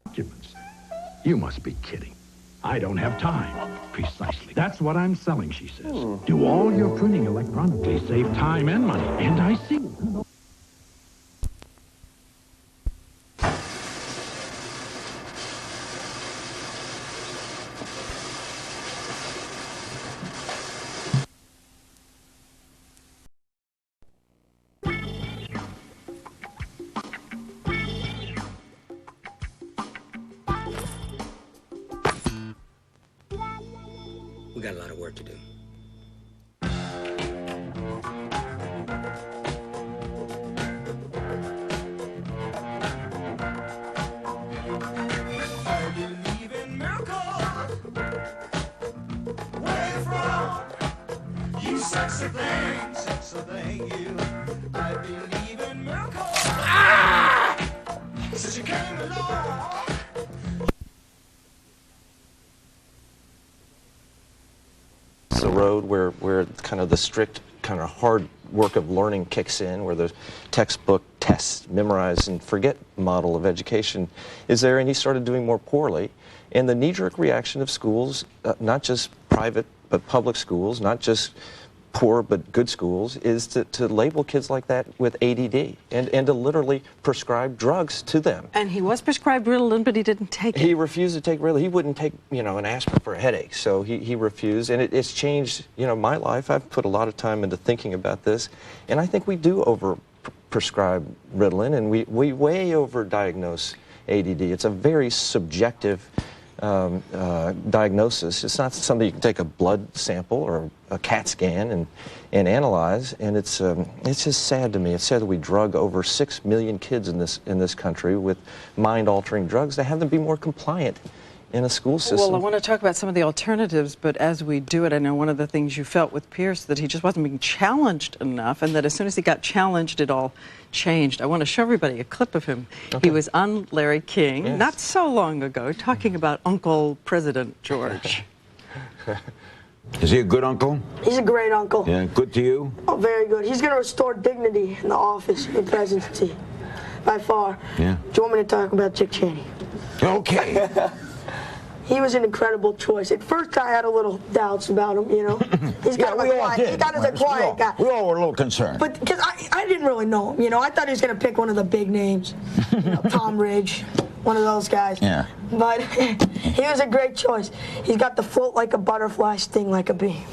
documents. You must be kidding. I don't have time. Precisely. That's what I'm selling, she says. Do all your printing electronically, save time and money. And I see. We got a lot of work to do. I believe in miracles. Where you from? You sexy thing, you. I believe in miracles. Since you came along. The road where kind of the strict, kind of hard work of learning kicks in, where the textbook tests, memorize and forget model of education is there, and he started doing more poorly. And the knee-jerk reaction of schools, not just private but public schools, not just poor but good schools, is to label kids like that with ADD and to literally prescribe drugs to them. And he was prescribed Ritalin, but he didn't take it. He refused to take Ritalin. He wouldn't take, an aspirin for a headache, so he refused. And it's changed, my life. I've put a lot of time into thinking about this, and I think we do over-prescribe Ritalin, and we way over-diagnose ADD. It's a very subjective diagnosis. It's not something you can take a blood sample or a CAT scan and analyze. And it's just sad to me. It's sad that we drug over 6 million kids in this country with mind-altering drugs to have them be more compliant in a school system. Well, I want to talk about some of the alternatives, but as we do it, I know one of the things you felt with Pierce that he just wasn't being challenged enough, and that as soon as he got challenged, it all changed. I want to show everybody a clip of him. Okay. He was on Larry King, Yes. not so long ago, talking about Uncle President George. Is he a good uncle? He's a great uncle. Yeah, good to you? Oh, very good. He's going to restore dignity in the office and presidency, by far. Yeah. Do you want me to talk about Dick Cheney? Okay. He was an incredible choice. At first, I had a little doubts about him, He's kind of a quiet, guy. We all were a little concerned. But because I didn't really know him, I thought he was going to pick one of the big names, Tom Ridge, one of those guys. Yeah. But he was a great choice. He's got the float like a butterfly, sting like a bee.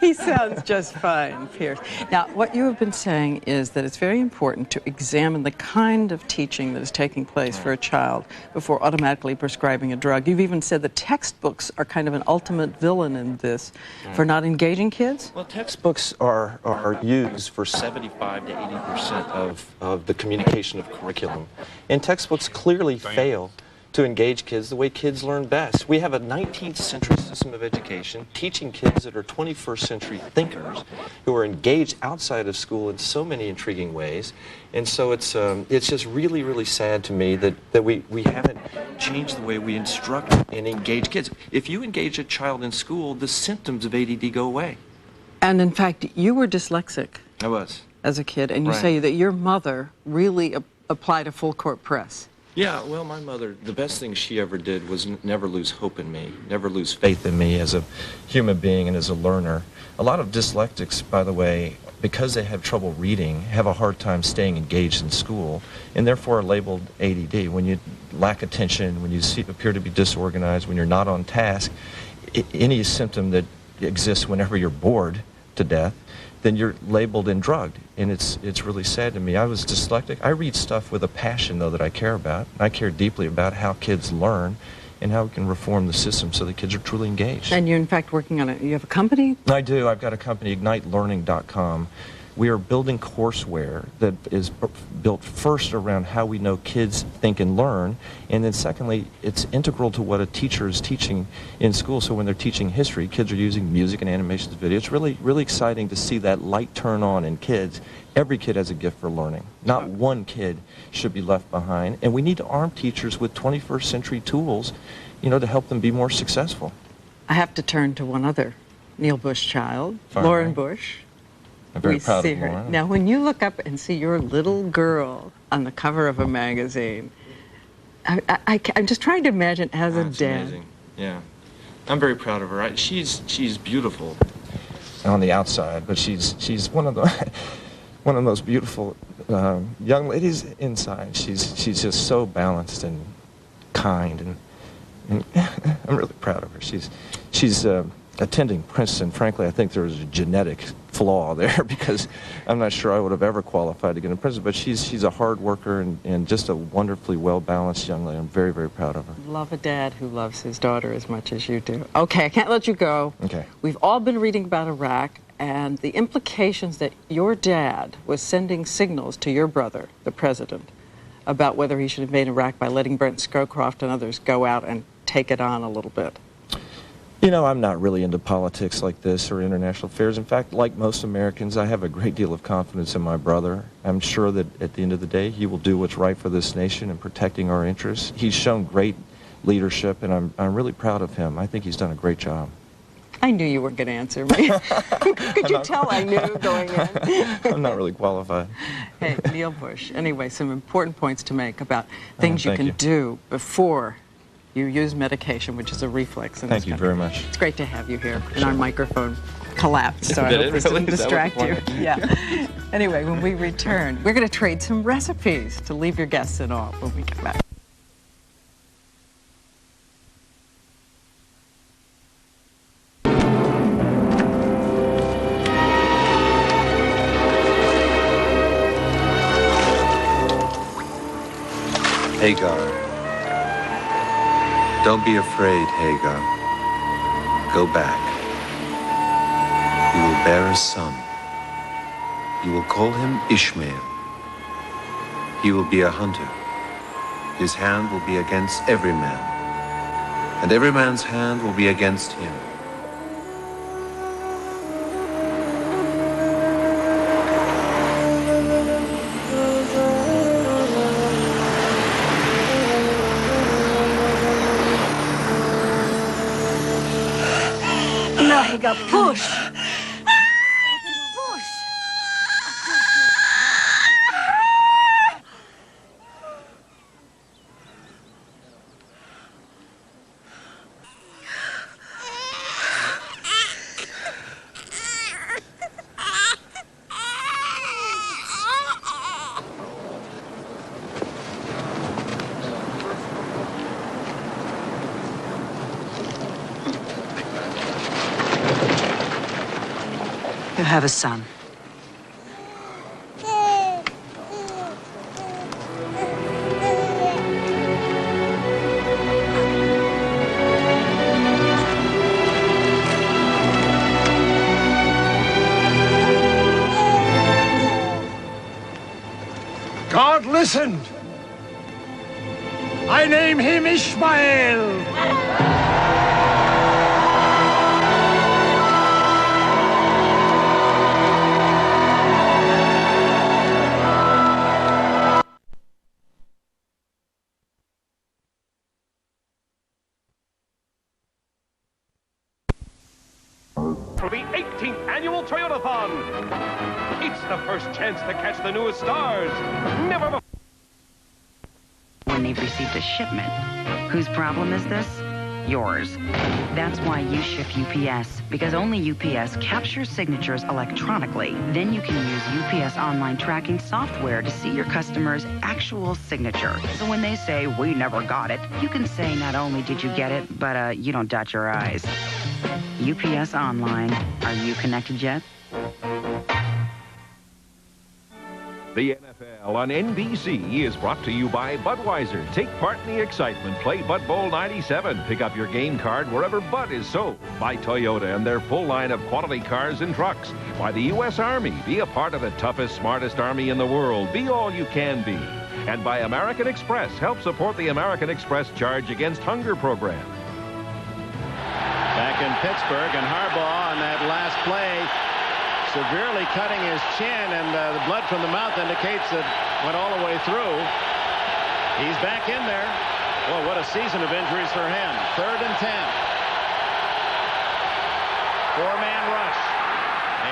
He sounds just fine, Pierce. Now, what you have been saying is that it's very important to examine the kind of teaching that is taking place for a child before automatically prescribing a drug. You've even said that textbooks are kind of an ultimate villain in this for not engaging kids. Well, textbooks are used for 75 to 80% of the communication of curriculum. And textbooks clearly fail to engage kids the way kids learn best. We have a 19th century system of education teaching kids that are 21st century thinkers who are engaged outside of school in so many intriguing ways. And so it's just really, really sad to me that we haven't changed the way we instruct and engage kids. If you engage a child in school, the symptoms of ADD go away. And in fact, you were dyslexic. I was. As a kid, and you Right. say that your mother really applied a full court press. Yeah, well, my mother, the best thing she ever did was never lose hope in me, never lose faith in me as a human being and as a learner. A lot of dyslexics, by the way, because they have trouble reading, have a hard time staying engaged in school, and therefore are labeled ADD. When you lack attention, when you appear to be disorganized, when you're not on task, any symptom that exists whenever you're bored to death, then you're labeled and drugged, and it's really sad to me. I was dyslexic. I read stuff with a passion, though, that I care about. I care deeply about how kids learn and how we can reform the system so that kids are truly engaged. And you're, in fact, working on it. You have a company? I do. I've got a company, IgniteLearning.com. We are building courseware that is built first around how we know kids think and learn, and then secondly, it's integral to what a teacher is teaching in school. So when they're teaching history, kids are using music and animations, video. It's really, really exciting to see that light turn on in kids. Every kid has a gift for learning. Not one kid should be left behind, and we need to arm teachers with 21st century tools, to help them be more successful. I have to turn to one other Neil Bush child, Fine. Lauren Bush. I'm very proud see of her. Lauren. Now, when you look up and see your little girl on the cover of a magazine, I'm just trying to imagine as a It's dad. amazing. Yeah. I'm very proud of her. She's beautiful on the outside, but she's one of the one of the most beautiful young ladies inside. She's just so balanced and kind, and I'm really proud of her. She's attending Princeton. Frankly, I think there's a genetic flaw there because I'm not sure I would have ever qualified to get in Princeton. But she's a hard worker and just a wonderfully well-balanced young lady. I'm very, very proud of her. Love a dad who loves his daughter as much as you do. Okay, I can't let you go. Okay. We've all been reading about Iraq and the implications that your dad was sending signals to your brother, the president, about whether he should invade Iraq by letting Brent Scowcroft and others go out and take it on a little bit. You know, I'm not really into politics like this or international affairs. In fact, like most Americans, I have a great deal of confidence in my brother. I'm sure that at the end of the day, he will do what's right for this nation in protecting our interests. He's shown great leadership, and I'm really proud of him. I think he's done a great job. I knew you weren't going to answer me. Could you tell I knew going in? I'm not really qualified. Hey, Neil Bush, anyway, some important points to make about things you thank can you. do before you use medication, which is a reflex in this Thank you country. very much. It's great to have you here. And our microphone collapsed, so I Did hope it this really? didn't Is that what distract the you. point? Yeah. Anyway, when we return, we're going to trade some recipes to leave your guests in awe when we get back. Hagar. Don't be afraid, Hagar. Go back. You will bear a son. You will call him Ishmael. He will be a hunter. His hand will be against every man, and every man's hand will be against him. Hagar, push. You have a son. God listened. I name him Ishmael. For the 18th annual Toyotathon. It's the first chance to catch the newest stars. Never before. When they've received a shipment. Whose problem is this? Yours. That's why you ship UPS, because only UPS captures signatures electronically. Then you can use UPS online tracking software to see your customer's actual signature. So when they say, "We never got it," you can say not only did you get it, but you don't dot your I's. UPS Online. Are you connected yet? The NFL on NBC is brought to you by Budweiser. Take part in the excitement. Play Bud Bowl 97. Pick up your game card wherever Bud is sold. By Toyota and their full line of quality cars and trucks. By the U.S. Army. Be a part of the toughest, smartest Army in the world. Be all you can be. And by American Express. Help support the American Express Charge Against Hunger program. Back in Pittsburgh, and Harbaugh on that last play severely cutting his chin, and the blood from the mouth indicates that went all the way through. He's back in there. Boy, what a season of injuries for him. 3rd and 10. 4-man rush.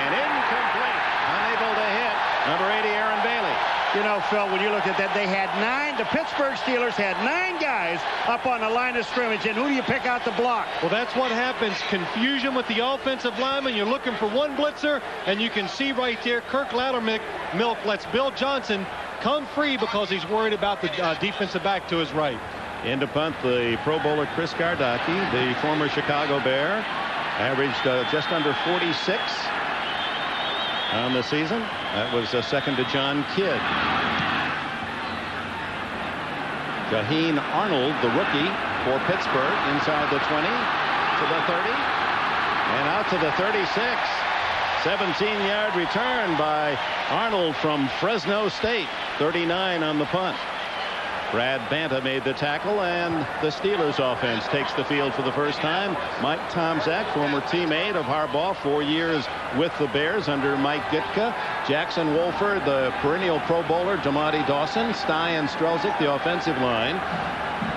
And incomplete. Unable to hit. Number 80, Aaron Bailey. You know, Phil, when you look at that, they had 9. The Pittsburgh Steelers had 9 guys up on the line of scrimmage. And who do you pick out to block? Well, that's what happens. Confusion with the offensive lineman. You're looking for one blitzer, and you can see right there, Kirk Loudermilk lets Bill Johnson come free because he's worried about the defensive back to his right. In to punt, the Pro Bowler Chris Gardocki, the former Chicago Bear, averaged just under 46 on the season. That was second to John Kidd. Jaheen Arnold, the rookie for Pittsburgh, inside the 20 to the 30 and out to the 36. 17-yard return by Arnold from Fresno State. 39 on the punt. Brad Banta made the tackle, and the Steelers offense takes the field for the first time. Mike Tomczak, former teammate of Harbaugh, 4 years with the Bears under Mike Ditka. Jackson Wolford, the perennial Pro Bowler, Damati Dawson, Stye and Strelzik, the offensive line.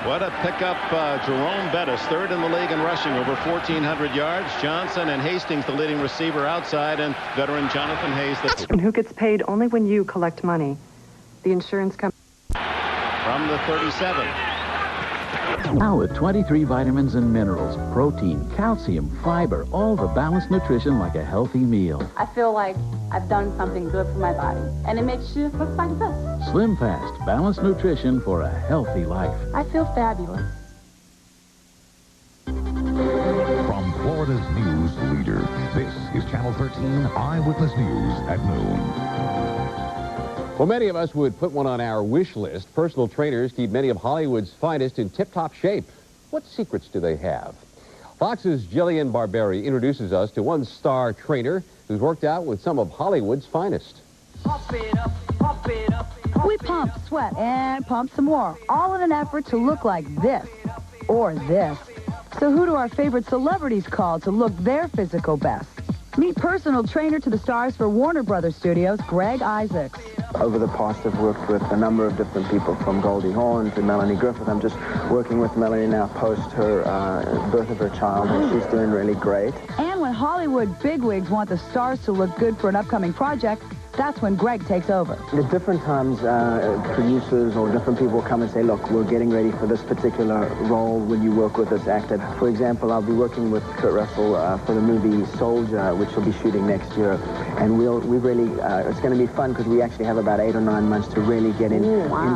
What a pickup. Jerome Bettis, third in the league in rushing, over 1,400 yards. Johnson and Hastings, the leading receiver outside, and veteran Jonathan Hayes. And who gets paid only when you collect money? The insurance company. From the 37. Now with 23 vitamins and minerals, protein, calcium, fiber, all the balanced nutrition like a healthy meal. I feel like I've done something good for my body, and it makes you look like this. Slim Fast, balanced nutrition for a healthy life. I feel fabulous. From Florida's news leader, this is Channel 13 Eyewitness News at noon. Well, many of us would put one on our wish list. Personal trainers keep many of Hollywood's finest in tip-top shape. What secrets do they have? Fox's Jillian Barberi introduces us to one star trainer who's worked out with some of Hollywood's finest. We pump, sweat, and pump some more, all in an effort to look like this or this. So who do our favorite celebrities call to look their physical best? Meet personal trainer to the stars for Warner Brothers Studios, Greg Isaacs. Over the past, I've worked with a number of different people, from Goldie Hawn to Melanie Griffith. I'm just working with Melanie now post her birth of her child, and she's doing really great. And when Hollywood bigwigs want the stars to look good for an upcoming project, that's when Greg takes over. At different times, producers or different people come and say, look, we're getting ready for this particular role. Will you work with this actor? For example, I'll be working with Kurt Russell for the movie Soldier, which we'll be shooting next year. And we really, it's going to be fun because we actually have about 8 or 9 months to really get in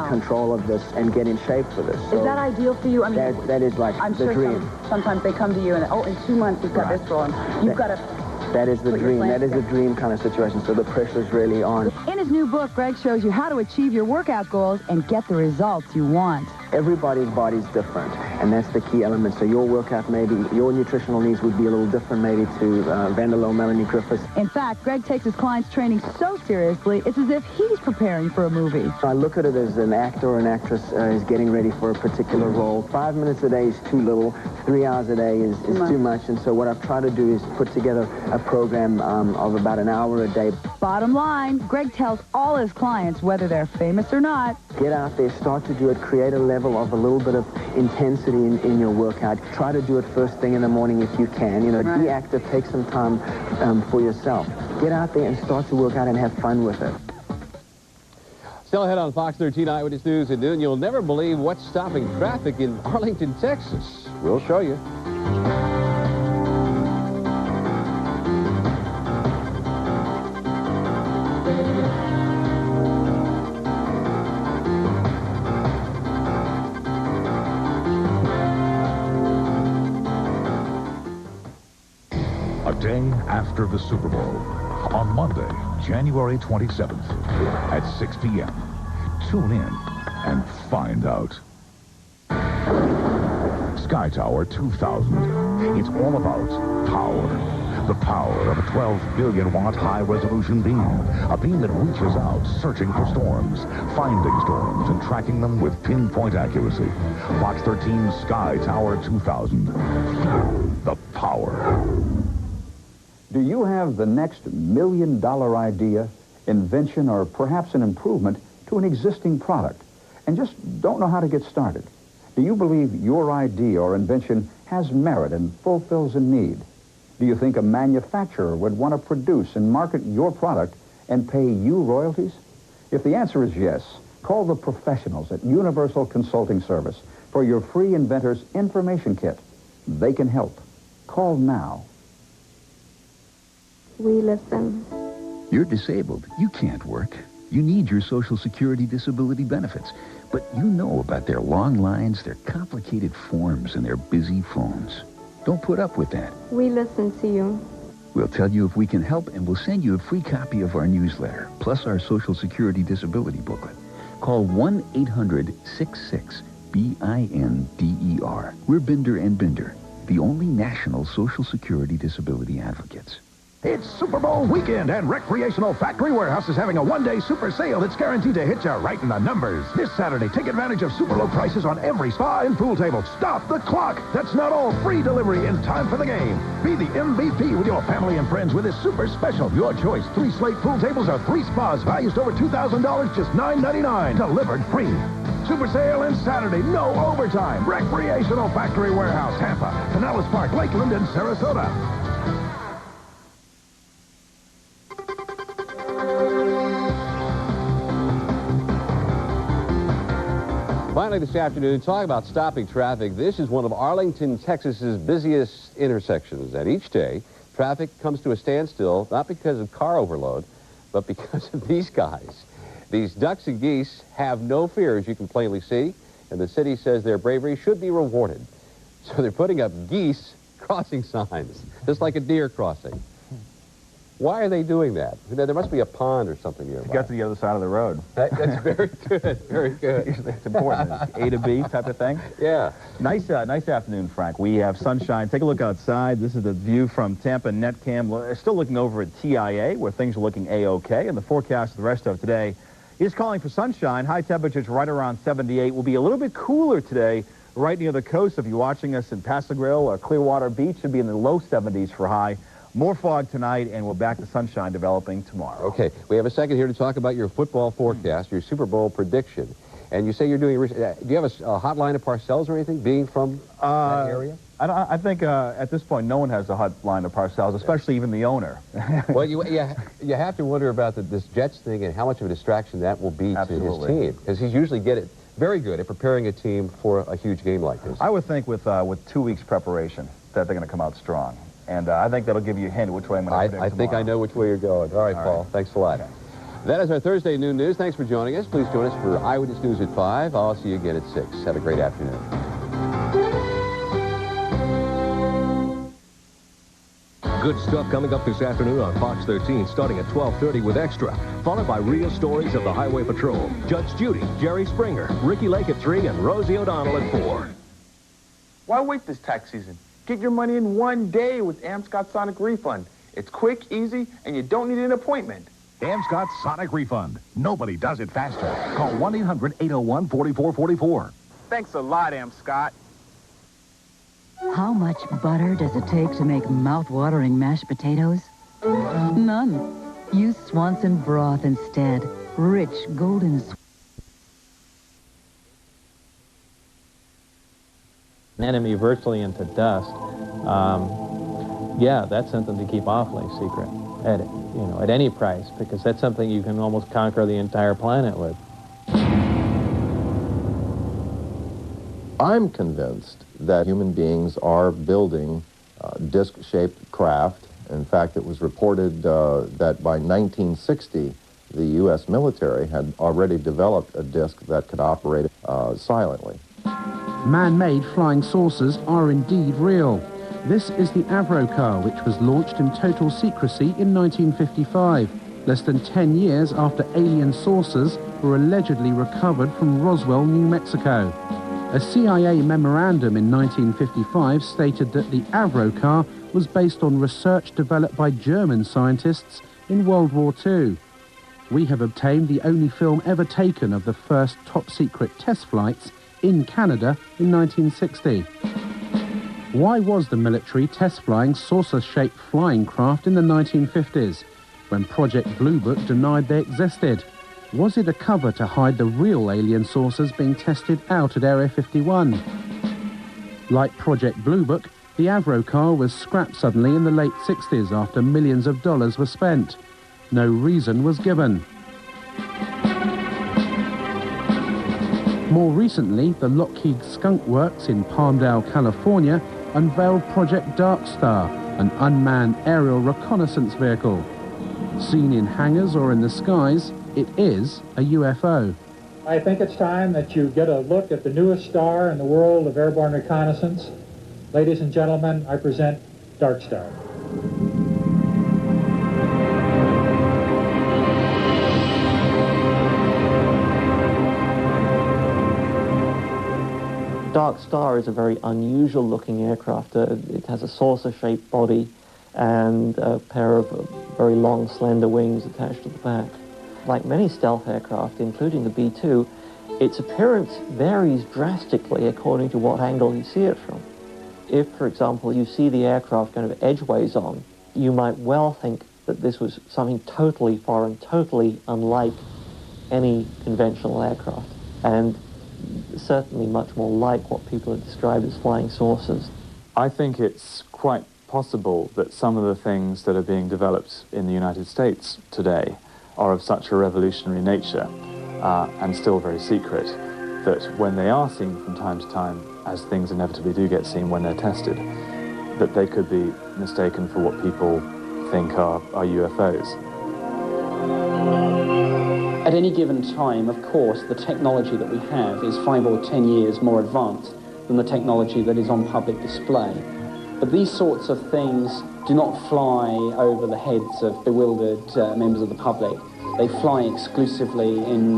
control of this and get in shape for this. So is that ideal for you? I mean, that is like I'm the sure dream. Sometimes they come to you and, oh, in 2 months you've got this role. And you've got to... That is the dream. That is a dream kind of situation, so the pressure's really on. In his new book, Greg shows you how to achieve your workout goals and get the results you want. Everybody's body's different, and that's the key element. So your workout, maybe, your nutritional needs would be a little different maybe to Vanderlow, Melanie Griffith. In fact, Greg takes his clients' training so seriously, it's as if he's preparing for a movie. I look at it as an actor or an actress is getting ready for a particular role. 5 minutes a day is too little. 3 hours a day is too much. And so what I've tried to do is put together a program of about an hour a day. Bottom line, Greg tells all his clients, whether they're famous or not, get out there, start to do it, create a level of a little bit of intensity in your workout. Try to do it first thing in the morning if you can. You know, be active, take some time for yourself. Get out there and start to work out and have fun with it. Still ahead on Fox 13 Eyewitness News at noon. You'll never believe what's stopping traffic in Arlington, Texas. We'll show you. A day after the Super Bowl, on Monday, January 27th, at 6 p.m., tune in and find out. Sky Tower 2000. It's all about power. The power of a 12 billion watt high-resolution beam. A beam that reaches out, searching for storms, finding storms, and tracking them with pinpoint accuracy. Fox 13 Sky Tower 2000. Feel the power. Do you have the next $1 million idea, invention, or perhaps an improvement to an existing product and just don't know how to get started? Do you believe your idea or invention has merit and fulfills a need? Do you think a manufacturer would want to produce and market your product and pay you royalties? If the answer is yes, call the professionals at Universal Consulting Service for your free inventor's information kit. They can help. Call now. We listen. You're disabled. You can't work. You need your Social Security disability benefits. But you know about their long lines, their complicated forms, and their busy phones. Don't put up with that. We listen to you. We'll tell you if we can help, and we'll send you a free copy of our newsletter, plus our Social Security disability booklet. Call 1-800-66-BINDER. We're Binder and Binder, the only national Social Security disability advocates. It's Super Bowl weekend, and Recreational Factory Warehouse is having a one-day super sale that's guaranteed to hit you right in the numbers. This Saturday, take advantage of super low prices on every spa and pool table. Stop the clock. That's not all. Free delivery in time for the game. Be the MVP with your family and friends with this super special. Your choice. 3 slate pool tables or 3 spas valued over $2,000, just $9.99. Delivered free. Super sale and Saturday, no overtime. Recreational Factory Warehouse, Tampa, Pinellas Park, Lakeland, and Sarasota. Finally this afternoon, talk about stopping traffic. This is one of Arlington, Texas's busiest intersections. And each day, traffic comes to a standstill, not because of car overload, but because of these guys. These ducks and geese have no fear, as you can plainly see, and the city says their bravery should be rewarded. So they're putting up geese crossing signs, just like a deer crossing. Why are they doing that? There must be a pond or something nearby. You got to the other side of the road. That's very good, very good. It's important. A to B type of thing. Yeah. Nice afternoon, Frank. We have sunshine. Take a look outside. This is the view from Tampa NetCam. We're still looking over at TIA, where things are looking A-OK. And the forecast for the rest of today is calling for sunshine. High temperatures right around 78. Will be a little bit cooler today right near the coast. If you're watching us in Paso Grill or Clearwater Beach, should be in the low 70s for high. More fog tonight, and we're back to sunshine developing tomorrow. Okay, we have a second here to talk about your football forecast, your Super Bowl prediction. And you say you're doing research. Do you have a hotline of Parcells or anything, being from that area? I think at this point, no one has a hotline of Parcells, especially even the owner. Well, you have to wonder about this Jets thing and how much of a distraction that will be to his team. Because he's usually very good at preparing a team for a huge game like this. I would think with 2 weeks preparation that they're going to come out strong. And I think that'll give you a hint which way I'm going to predict I think I know which way you're going. All right, Paul. Thanks a lot. Okay. That is our Thursday noon news. Thanks for joining us. Please join us for Eyewitness News at 5. I'll see you again at 6. Have a great afternoon. Good stuff coming up this afternoon on Fox 13, starting at 12:30 with Extra, followed by real stories of the Highway Patrol. Judge Judy, Jerry Springer, Ricky Lake at 3, and Rosie O'Donnell at 4. Why wait this tax season? Get your money in one day with Amscott Sonic Refund. It's quick, easy, and you don't need an appointment. Amscott Sonic Refund. Nobody does it faster. Call 1-800-801-4444. Thanks a lot, Amscott. How much butter does it take to make mouth-watering mashed potatoes? None. Use Swanson broth instead. Rich, golden sweet. An enemy virtually into dust. Yeah, that's something to keep awfully secret at any price, because that's something you can almost conquer the entire planet with. I'm convinced that human beings are building disc-shaped craft. In fact, it was reported that by 1960, the U.S. military had already developed a disc that could operate silently. Man-made flying saucers are indeed real. This is the Avro car, which was launched in total secrecy in 1955, less than 10 years after alien saucers were allegedly recovered from Roswell, New Mexico. A CIA memorandum in 1955 stated that the Avro car was based on research developed by German scientists in World War II. We have obtained the only film ever taken of the first top-secret test flights in Canada in 1960. Why was the military test-flying saucer-shaped flying craft in the 1950s, when Project Blue Book denied they existed? Was it a cover to hide the real alien saucers being tested out at Area 51? Like Project Blue Book, the Avro car was scrapped suddenly in the late 60s after millions of dollars were spent. No reason was given. More recently, the Lockheed Skunk Works in Palmdale, California, unveiled Project Dark Star, an unmanned aerial reconnaissance vehicle. Seen in hangars or in the skies, it is a UFO. I think it's time that you get a look at the newest star in the world of airborne reconnaissance. Ladies and gentlemen, I present Dark Star. Dark Star is a very unusual looking aircraft. It has a saucer-shaped body and a pair of very long, slender wings attached to the back. Like many stealth aircraft, including the B-2, its appearance varies drastically according to what angle you see it from. If, for example, you see the aircraft kind of edgeways on, you might well think that this was something totally foreign, totally unlike any conventional aircraft, and certainly much more like what people have described as flying saucers. I think it's quite possible that some of the things that are being developed in the United States today are of such a revolutionary nature and still very secret that when they are seen from time to time, as things inevitably do get seen when they're tested, that they could be mistaken for what people think are UFOs. At any given time, of course, the technology that we have is 5 or 10 years more advanced than the technology that is on public display. But these sorts of things do not fly over the heads of bewildered members of the public. They fly exclusively in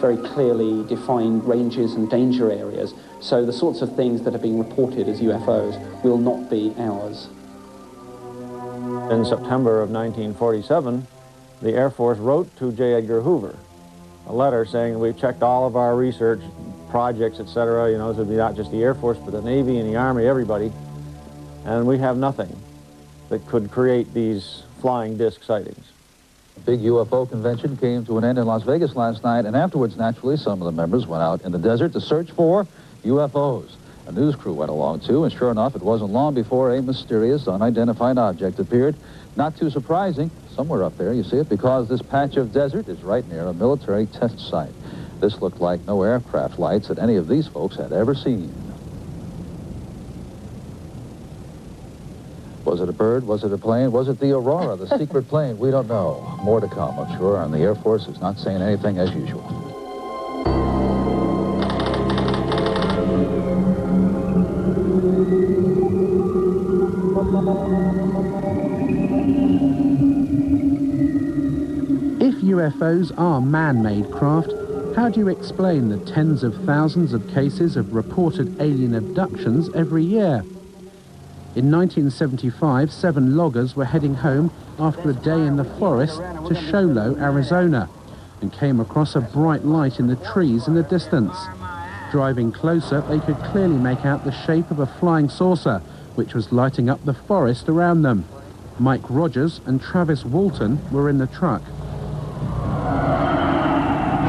very clearly defined ranges and danger areas. So the sorts of things that are being reported as UFOs will not be ours. In September of 1947, the Air Force wrote to J. Edgar Hoover a letter saying we've checked all of our research projects, etc. You know, so it'd be not just the Air Force, but the Navy and the Army, everybody. And we have nothing that could create these flying disc sightings. The big UFO convention came to an end in Las Vegas last night, and afterwards, naturally, some of the members went out in the desert to search for UFOs. A news crew went along, too, and sure enough, it wasn't long before a mysterious, unidentified object appeared. Not too surprising, somewhere up there, you see it, because this patch of desert is right near a military test site. This looked like no aircraft lights that any of these folks had ever seen. Was it a bird? Was it a plane? Was it the Aurora, the secret plane? We don't know. More to come, I'm sure, and the Air Force is not saying anything as usual. If UFOs are man-made craft, how do you explain the tens of thousands of cases of reported alien abductions every year? In 1975, 7 loggers were heading home after a day in the forest to Sholo, Arizona, and came across a bright light in the trees in the distance. Driving closer, they could clearly make out the shape of a flying saucer, which was lighting up the forest around them. Mike Rogers and Travis Walton were in the truck.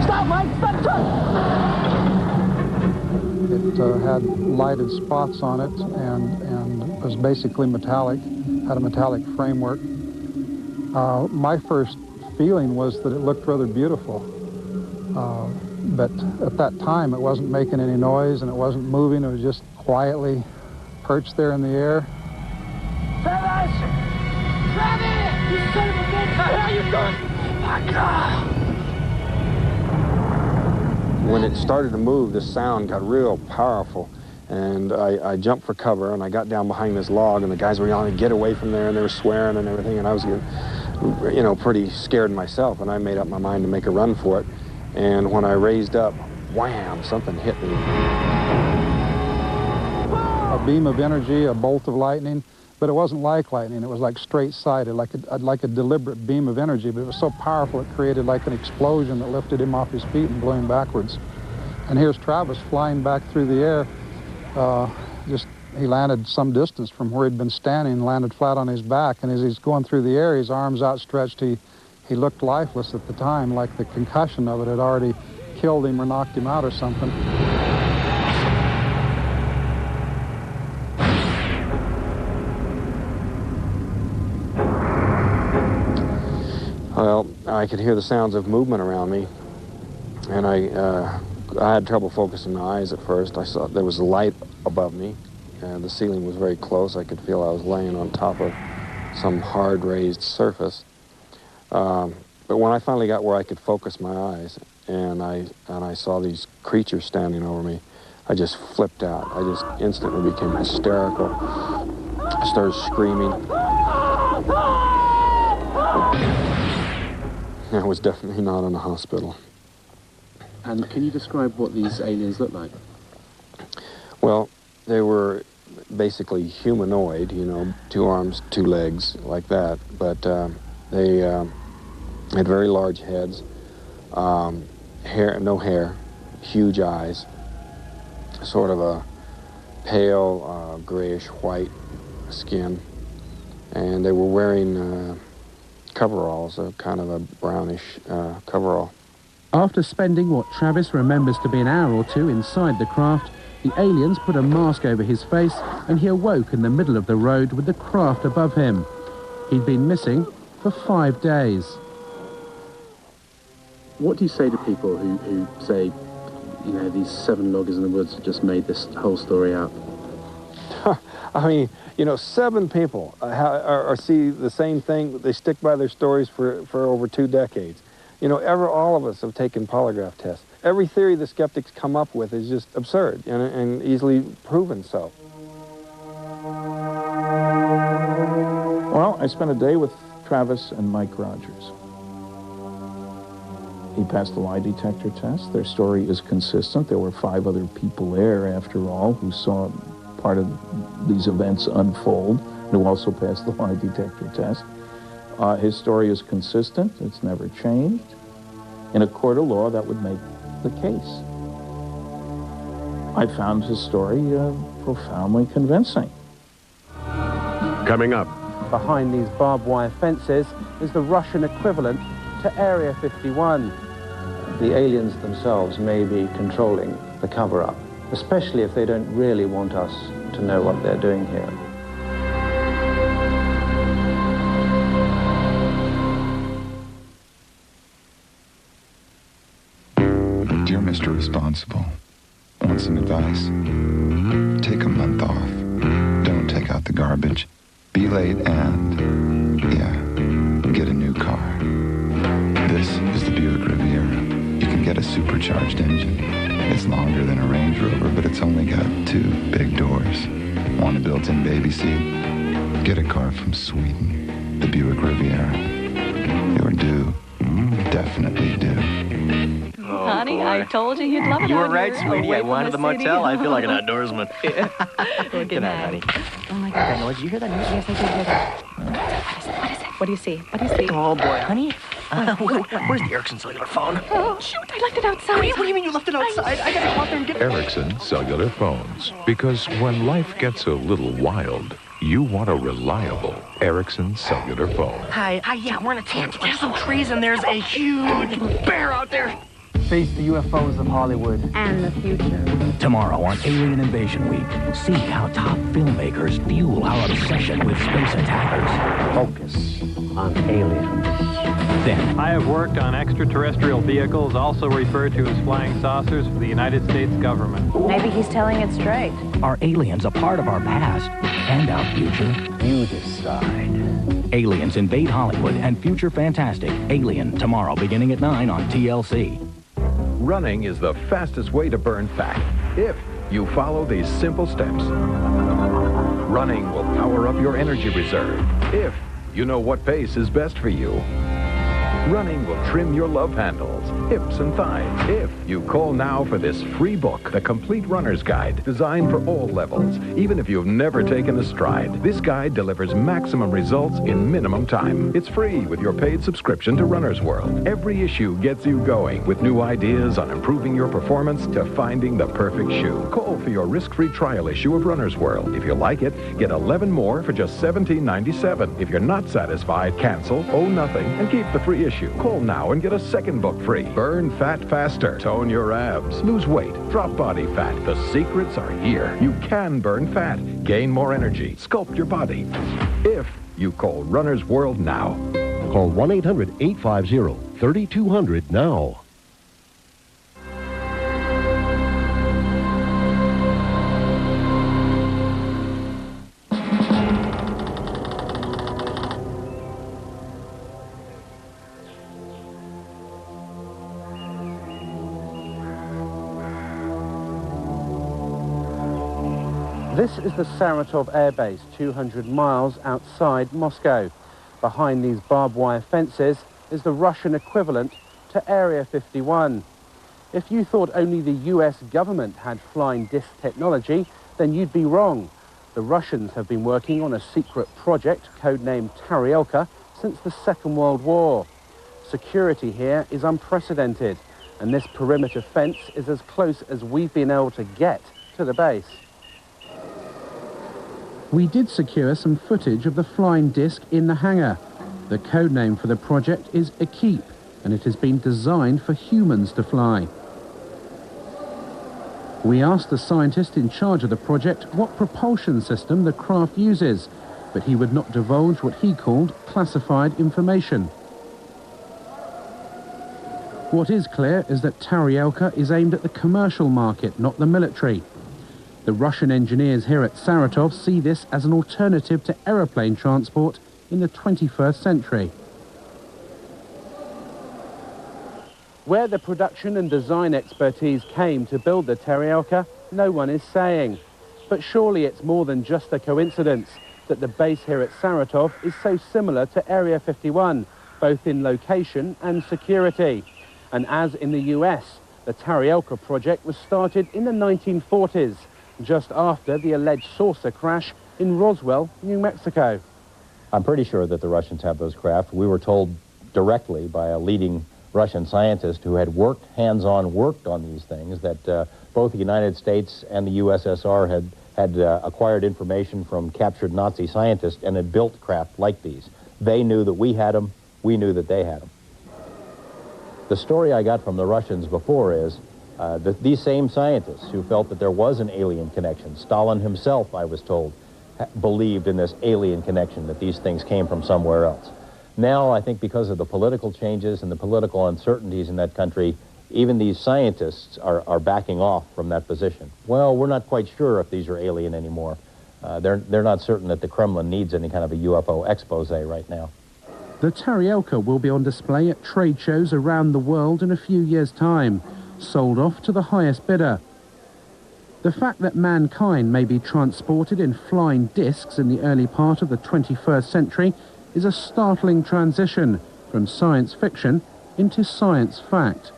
Stop, Mike! Stop the truck! It had lighted spots on it and was basically metallic, had a metallic framework. My first feeling was that it looked rather beautiful. But at that time, it wasn't making any noise and it wasn't moving. It was just quietly perched there in the air. Travis! Travis! You son of a bitch! How are you doing? My God! When it started to move, the sound got real powerful, and I jumped for cover, and I got down behind this log, and the guys were yelling, "Get away from there," and they were swearing and everything, and I was, you know, pretty scared myself, and I made up my mind to make a run for it. And when I raised up, wham, something hit me. A beam of energy, a bolt of lightning, but it wasn't like lightning. It was like straight-sided, like a deliberate beam of energy, but it was so powerful it created like an explosion that lifted him off his feet and blew him backwards. And here's Travis flying back through the air. He landed some distance from where he'd been standing, landed flat on his back, and as he's going through the air, his arms outstretched, he looked lifeless at the time, like the concussion of it had already killed him or knocked him out or something. Well, I could hear the sounds of movement around me, and I had trouble focusing my eyes at first. I saw there was a light above me, and the ceiling was very close. I could feel I was laying on top of some hard raised surface. But when I finally got where I could focus my eyes, and I saw these creatures standing over me, I just flipped out. I just instantly became hysterical. I started screaming. I was definitely not in a hospital. And can you describe what these aliens look like? Well, they were basically humanoid, you know, 2 arms, 2 legs, like that. But they had very large heads, no hair, huge eyes, sort of a pale grayish-white skin, and they were wearing coveralls, a kind of a brownish coverall. After spending what Travis remembers to be an hour or 2 inside the craft, the aliens put a mask over his face and he awoke in the middle of the road with the craft above him. He'd been missing for 5 days. What do you say to people who say, you know, these 7 loggers in the woods just made this whole story up? I mean, you know, 7 people see the same thing. They stick by their stories for over 2 decades. You know, all of us have taken polygraph tests. Every theory the skeptics come up with is just absurd and easily proven so. Well, I spent a day with Travis and Mike Rogers. He passed the lie detector test. Their story is consistent. There were 5 other people there, after all, who saw part of these events unfold, and who also passed the lie detector test. His story is consistent. It's never changed. In a court of law, that would make the case. I found his story profoundly convincing. Coming up. Behind these barbed wire fences is the Russian equivalent to Area 51. The aliens themselves may be controlling the cover-up, especially if they don't really want us to know what they're doing here. Dear Mr. Responsible, want some advice? Take a month off. Don't take out the garbage. Be late and, get a new car. This is the Buick Riviera. You can get a supercharged engine. It's longer than a Range Rover, but it's only got 2 big doors. Want a built-in baby seat? Get a car from Sweden. The Buick Riviera. You're due. Definitely due. Oh, honey, boy. I told you you'd love it. You were right, sweetie. I wanted the motel. I feel like an outdoorsman. Look at that, honey. Oh, my That God. noise. Did you hear that noise? Yes, I did hear that. What is it? What do you see? What do you see? Oh, boy, honey. Where's the Ericsson cellular phone? Oh, shoot, I left it outside. What do you mean you left it outside? I gotta go out there and get it. Ericsson cellular phones. Because when life gets a little wild, you want a reliable Ericsson cellular phone. Hi, yeah, we're in a tent. There's some trees and there's a huge bear out there. Face the UFOs of Hollywood. And the future. Tomorrow on Alien Invasion Week, see how top filmmakers fuel our obsession with space attackers. Focus on aliens. Then, I have worked on extraterrestrial vehicles, also referred to as flying saucers, for the United States government. Maybe he's telling it straight. Are aliens a part of our past and our future? You decide. Aliens invade Hollywood and Future Fantastic. Alien, tomorrow beginning at 9 on TLC. Running is the fastest way to burn fat if you follow these simple steps. Running will power up your energy reserve if you know what pace is best for you. Running will trim your love handles, hips and thighs if you call now for this free book, The Complete Runner's Guide, designed for all levels, even if you've never taken a stride. This guide delivers maximum results in minimum time. It's free with your paid subscription to Runner's World. Every issue gets you going with new ideas on improving your performance to finding the perfect shoe. Call for your risk-free trial issue of Runner's World. If you like it, get 11 more for just $17.97. If you're not satisfied, cancel, owe nothing, and keep the free issue. Call now and get a second book free. Burn fat faster. Tone your abs. Lose weight. Drop body fat. The secrets are here. You can burn fat, gain more energy, sculpt your body. If you call Runner's World now. Call 1-800-850-3200 now. This is the Saratov Air Base, 200 miles outside Moscow. Behind these barbed wire fences is the Russian equivalent to Area 51. If you thought only the US government had flying disc technology, then you'd be wrong. The Russians have been working on a secret project codenamed Taryelka since the Second World War. Security here is unprecedented, and this perimeter fence is as close as we've been able to get to the base. We did secure some footage of the flying disc in the hangar. The codename for the project is Ekip, and it has been designed for humans to fly. We asked the scientist in charge of the project what propulsion system the craft uses, but he would not divulge what he called classified information. What is clear is that Taryelka is aimed at the commercial market, not the military. The Russian engineers here at Saratov see this as an alternative to aeroplane transport in the 21st century. Where the production and design expertise came to build the Taryelka, no one is saying. But surely it's more than just a coincidence that the base here at Saratov is so similar to Area 51, both in location and security. And as in the US, the Taryelka project was started in the 1940s, just after the alleged saucer crash in Roswell, New Mexico. I'm pretty sure that the Russians have those craft. We were told directly by a leading Russian scientist who had hands-on worked on these things, that both the United States and the USSR had acquired information from captured Nazi scientists and had built craft like these. They knew that we had them. We knew that they had them. The story I got from the Russians before is that these same scientists who felt that there was an alien connection, Stalin himself, I was told, believed in this alien connection, that these things came from somewhere else. Now, I think because of the political changes and the political uncertainties in that country, even these scientists are backing off from that position. Well, we're not quite sure if these are alien anymore. They're not certain that the Kremlin needs any kind of a UFO expose right now. The Taryelka will be on display at trade shows around the world in a few years' time, sold off to the highest bidder. The fact that mankind may be transported in flying discs in the early part of the 21st century is a startling transition from science fiction into science fact.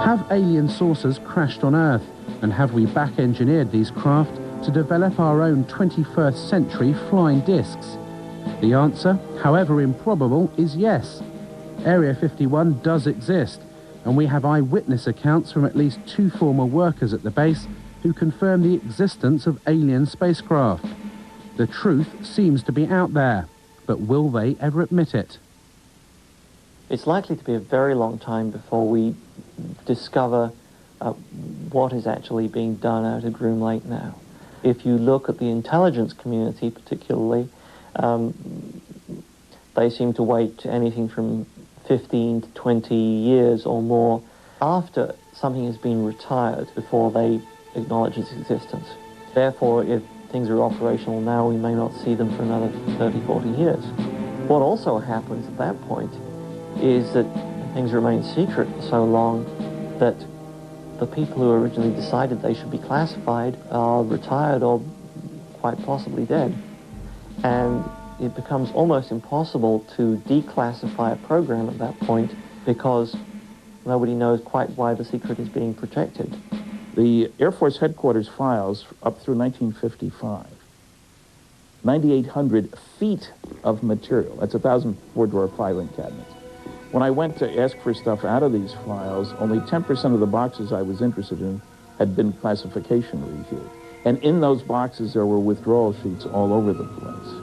Have alien saucers crashed on Earth, and have we back-engineered these craft to develop our own 21st century flying discs? The answer, however improbable, is yes. Area 51 does exist, and we have eyewitness accounts from at least 2 former workers at the base who confirm the existence of alien spacecraft. The truth seems to be out there, but will they ever admit it? It's likely to be a very long time before we discover what is actually being done out at Groom Lake now. If you look at the intelligence community particularly, they seem to wait anything from 15 to 20 years or more after something has been retired before they acknowledge its existence. Therefore, if things are operational now, we may not see them for another 30, 40 years. What also happens at that point is that things remain secret for so long that the people who originally decided they should be classified are retired or quite possibly dead. And it becomes almost impossible to declassify a program at that point because nobody knows quite why the secret is being protected. The Air Force headquarters files up through 1955, 9,800 feet of material. That's 1,000 four-drawer filing cabinets. When I went to ask for stuff out of these files, only 10% of the boxes I was interested in had been classification reviewed. And in those boxes, there were withdrawal sheets all over the place.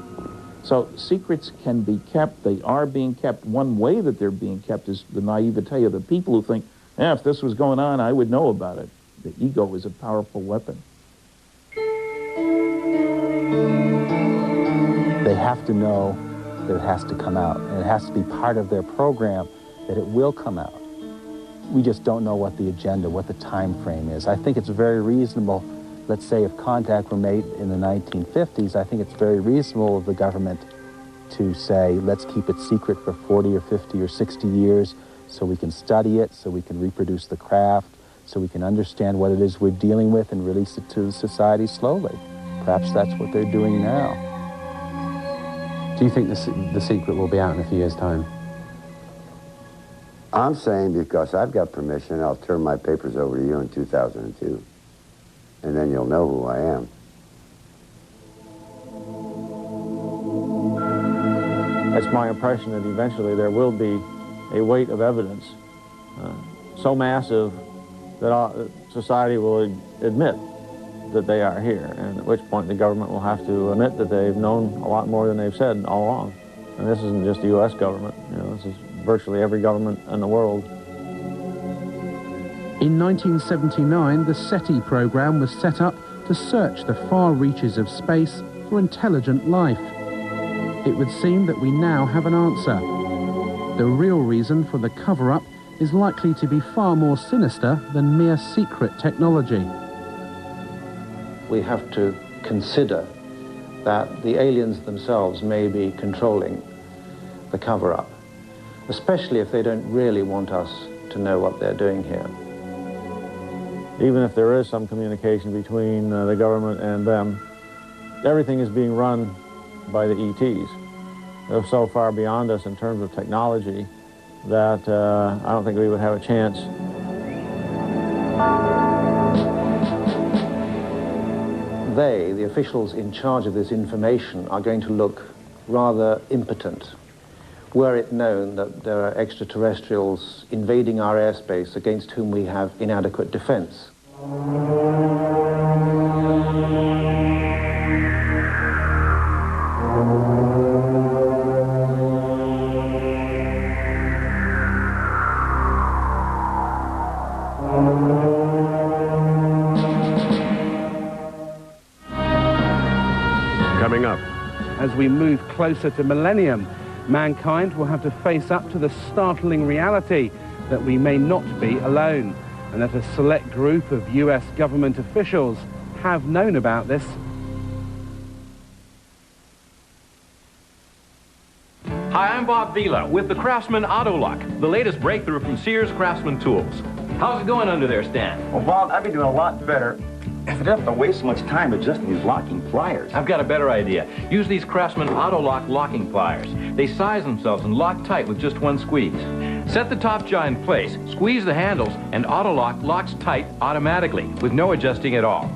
So secrets can be kept. They are being kept. One way that they're being kept is the naivete of the people who think, if this was going on, I would know about it. The ego is a powerful weapon. They have to know that it has to come out, and it has to be part of their program that it will come out. We just don't know what the agenda, what the time frame is. I think it's very reasonable, let's say if contact were made in the 1950s, I think it's very reasonable of the government to say, let's keep it secret for 40 or 50 or 60 years so we can study it, so we can reproduce the craft, so we can understand what it is we're dealing with and release it to society slowly. Perhaps that's what they're doing now. Do you think the secret will be out in a few years' time? I'm saying because I've got permission, I'll turn my papers over to you in 2002. And then you'll know who I am. It's my impression that eventually there will be a weight of evidence so massive that society will admit that they are here, and at which point the government will have to admit that they've known a lot more than they've said all along. And this isn't just the U.S. government, this is virtually every government in the world. In 1979, the SETI program was set up to search the far reaches of space for intelligent life. It would seem that we now have an answer. The real reason for the cover-up is likely to be far more sinister than mere secret technology. We have to consider that the aliens themselves may be controlling the cover-up, especially if they don't really want us to know what they're doing here. Even if there is some communication between the government and them, everything is being run by the ETs. They're so far beyond us in terms of technology that I don't think we would have a chance. They, the officials in charge of this information, are going to look rather impotent were it known that there are extraterrestrials invading our airspace against whom we have inadequate defense. Coming up. As we move closer to millennium, mankind will have to face up to the startling reality that we may not be alone, and that a select group of US government officials have known about this. Hi, I'm Bob Vila with the Craftsman Auto Lock, the latest breakthrough from Sears Craftsman Tools. How's it going under there, Stan? Well, Bob, I'd be doing a lot better if I didn't have to waste so much time adjusting these locking pliers. I've got a better idea. Use these Craftsman Auto Lock locking pliers. They size themselves and lock tight with just one squeeze. Set the top jaw in place, squeeze the handles, and Auto Lock locks tight automatically with no adjusting at all.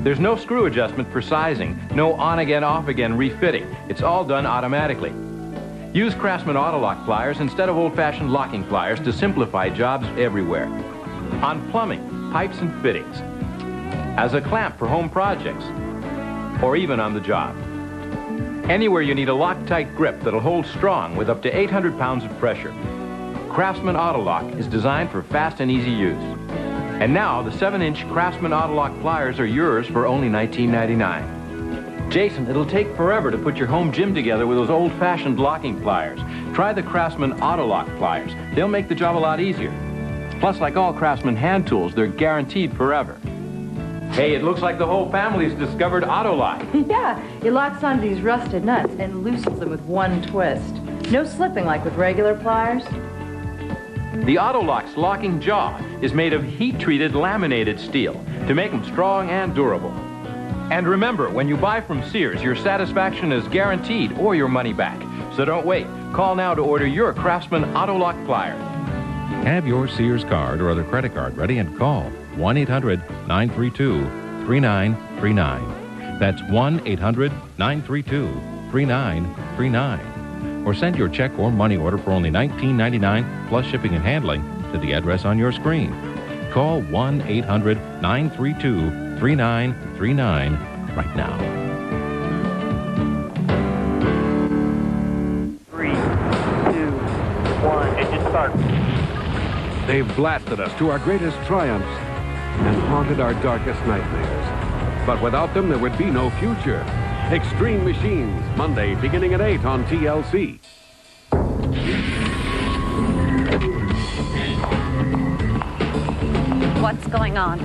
There's no screw adjustment for sizing, no on-again, off-again refitting. It's all done automatically. Use Craftsman Auto Lock pliers instead of old-fashioned locking pliers to simplify jobs everywhere. On plumbing, pipes and fittings, as a clamp for home projects, or even on the job. Anywhere you need a Loctite grip that'll hold strong with up to 800 pounds of pressure. Craftsman Auto Lock is designed for fast and easy use. And now, the 7-inch Craftsman Auto Lock pliers are yours for only $19.99. Jason, it'll take forever to put your home gym together with those old-fashioned locking pliers. Try the Craftsman Auto Lock pliers. They'll make the job a lot easier. Plus, like all Craftsman hand tools, they're guaranteed forever. Hey, it looks like the whole family's discovered Auto Lock. Yeah, it locks onto these rusted nuts and loosens them with one twist. No slipping like with regular pliers. The Auto Lock's locking jaw is made of heat-treated laminated steel to make them strong and durable. And remember, when you buy from Sears, your satisfaction is guaranteed or your money back. So don't wait. Call now to order your Craftsman Auto Lock plier. Have your Sears card or other credit card ready and call 1-800-932-3939. That's 1-800-932-3939. Or send your check or money order for only $19.99 plus shipping and handling to the address on your screen. Call 1-800-932-3939 right now. 3, 2, 1, engine start. They've blasted us to our greatest triumphs and haunted our darkest nightmares. But without them, there would be no future. Extreme Machines, Monday beginning at 8 on TLC. What's going on?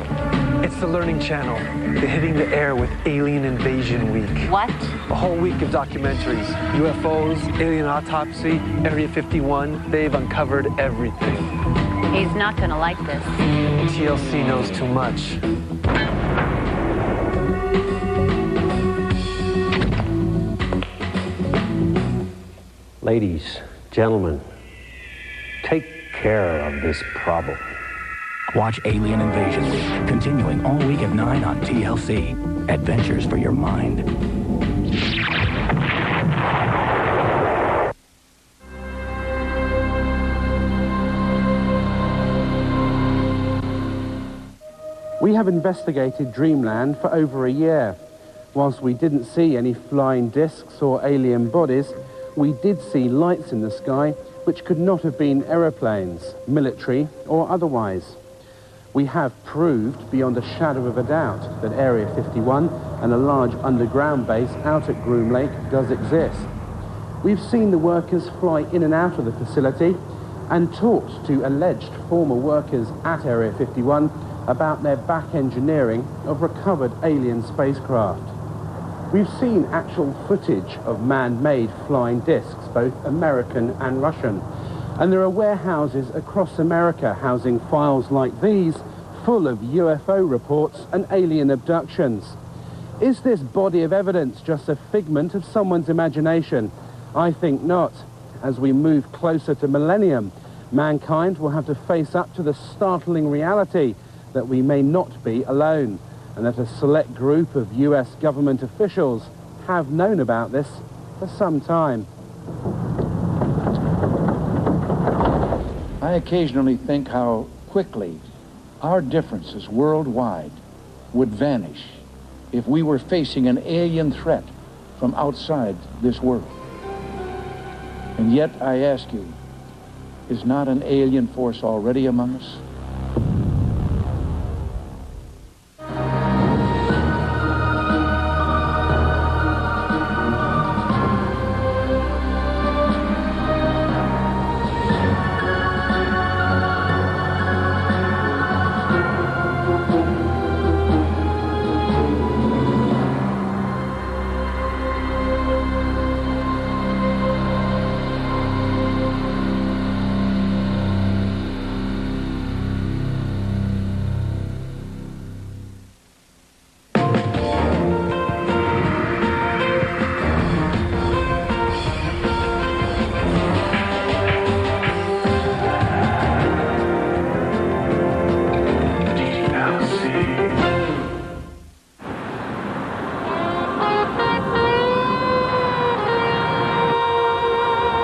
It's the Learning Channel. They're hitting the air with Alien Invasion Week. What? A whole week of documentaries. UFOs, alien autopsy, Area 51. They've uncovered everything. He's not going to like this. TLC knows too much. Ladies, gentlemen, take care of this problem. Watch Alien Invasion Week, continuing all week at 9 on TLC. Adventures for your mind. We have investigated Dreamland for over a year. Whilst we didn't see any flying discs or alien bodies, we did see lights in the sky which could not have been aeroplanes, military or otherwise. We have proved beyond a shadow of a doubt that Area 51 and a large underground base out at Groom Lake does exist. We've seen the workers fly in and out of the facility and talked to alleged former workers at Area 51 about their back engineering of recovered alien spacecraft. We've seen actual footage of man-made flying discs, both American and Russian. And there are warehouses across America housing files like these, full of UFO reports and alien abductions. Is this body of evidence just a figment of someone's imagination? I think not. As we move closer to millennium, mankind will have to face up to the startling reality that we may not be alone, and that a select group of US government officials have known about this for some time. I occasionally think how quickly our differences worldwide would vanish if we were facing an alien threat from outside this world. And yet, I ask you, is not an alien force already among us?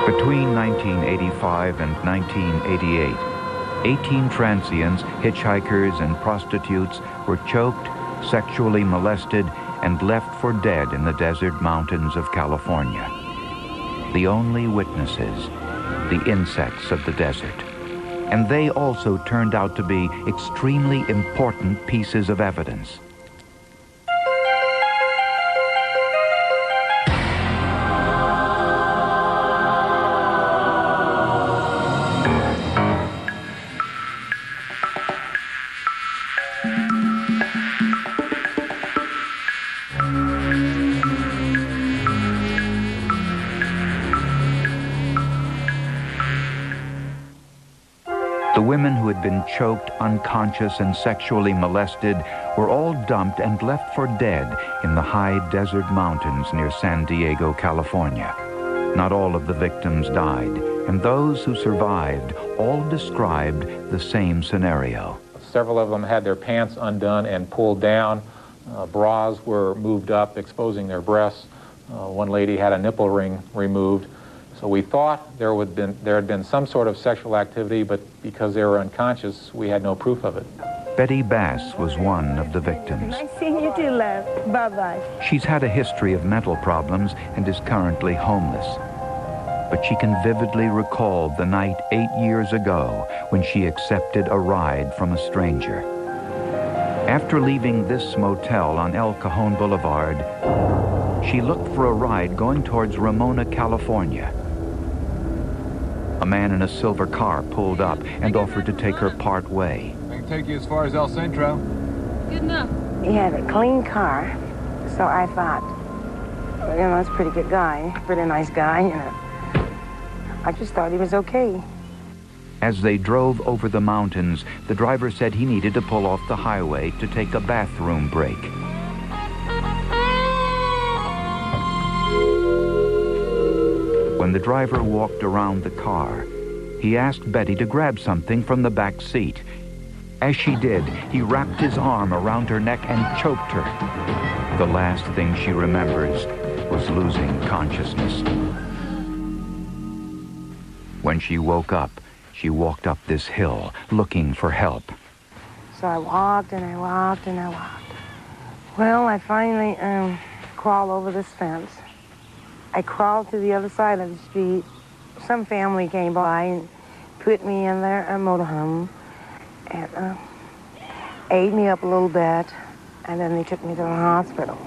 Between 1985 and 1988, 18 transients, hitchhikers, and prostitutes were choked, sexually molested, and left for dead in the desert mountains of California. The only witnesses, the insects of the desert. And they also turned out to be extremely important pieces of evidence. The women who had been choked, unconscious, and sexually molested were all dumped and left for dead in the high desert mountains near San Diego, California. Not all of the victims died, and those who survived all described the same scenario. Several of them had their pants undone and pulled down. Bras were moved up, exposing their breasts. One lady had a nipple ring removed. So we thought there had been some sort of sexual activity, but because they were unconscious, we had no proof of it. Betty Bass was one of the victims. Nice seeing you too, love. Bye-bye. She's had a history of mental problems and is currently homeless. But she can vividly recall the night 8 years ago when she accepted a ride from a stranger. After leaving this motel on El Cajon Boulevard, She looked for a ride going towards Ramona, California. A man in a silver car pulled up and offered to take her part way. I can take you as far as El Centro. Good enough. He had a clean car, so I thought, you know, that's a pretty good guy, pretty nice guy, you know. I just thought he was okay. As they drove over the mountains, the driver said he needed to pull off the highway to take a bathroom break. When the driver walked around the car, he asked Betty to grab something from the back seat. As she did, he wrapped his arm around her neck and choked her. The last thing she remembers was losing consciousness. When she woke up, she walked up this hill, looking for help. So I walked and I walked and I walked. Well, I finally crawled over this fence. I crawled to the other side of the street. Some family came by and put me in their motorhome and ate me up a little bit, and then they took me to the hospital.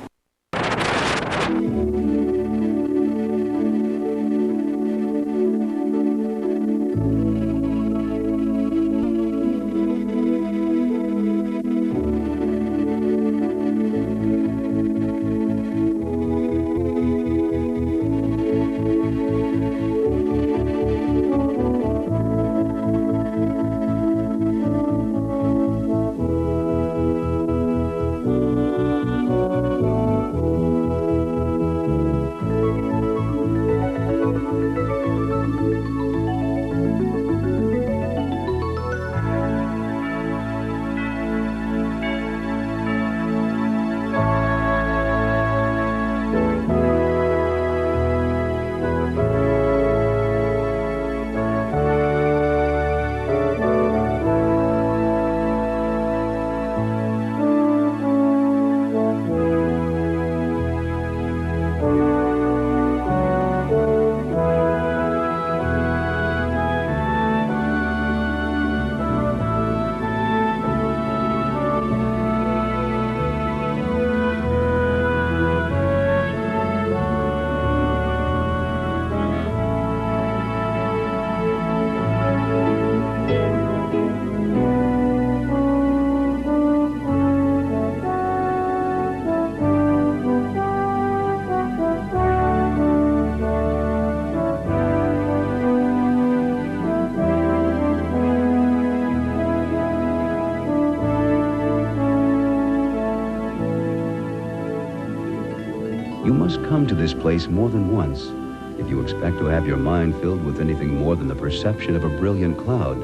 You must come to this place more than once if you expect to have your mind filled with anything more than the perception of a brilliant cloud,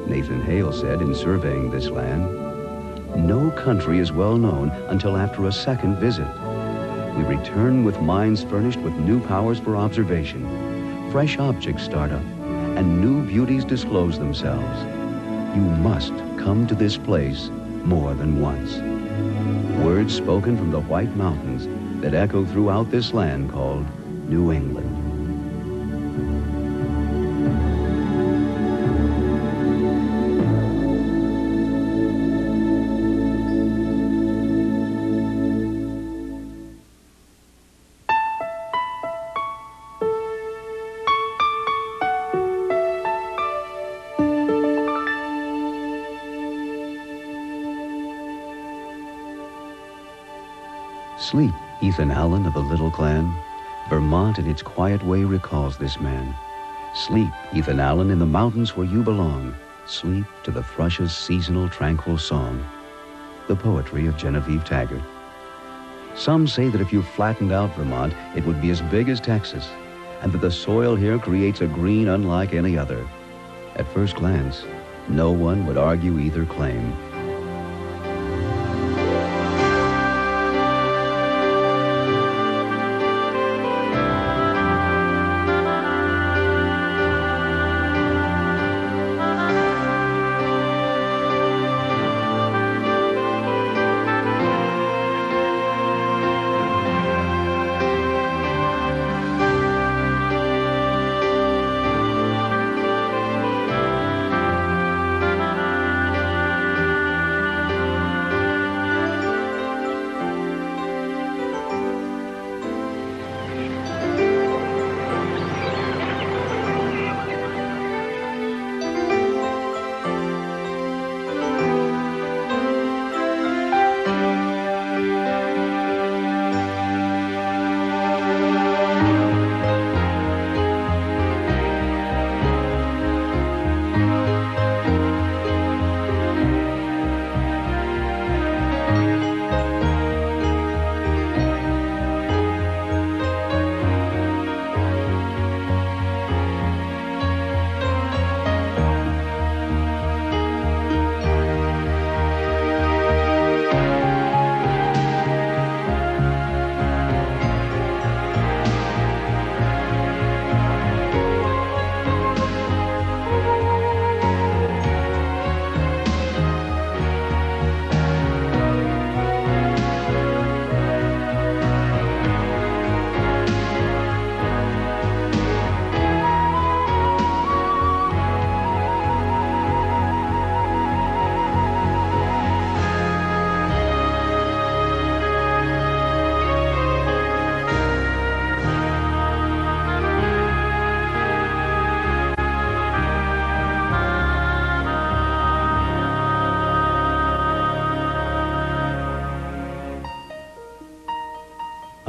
Nathan Hale said in surveying this land. No country is well known until after a second visit. We return with minds furnished with new powers for observation. Fresh objects start up, and new beauties disclose themselves. You must come to this place more than once. Words spoken from the White Mountains that echo throughout this land called New England. Sleep, Ethan Allen of the Little Clan. Vermont in its quiet way recalls this man. Sleep, Ethan Allen, in the mountains where you belong. Sleep to the thrush's seasonal tranquil song. The poetry of Genevieve Taggart. Some say that if you flattened out Vermont, it would be as big as Texas, and that the soil here creates a green unlike any other. At first glance, no one would argue either claim.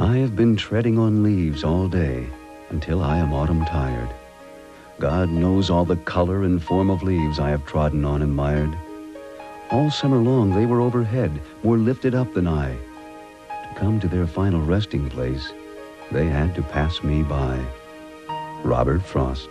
I have been treading on leaves all day until I am autumn tired. God knows all the color and form of leaves I have trodden on and mired. All summer long they were overhead, more lifted up than I. To come to their final resting place, they had to pass me by. Robert Frost.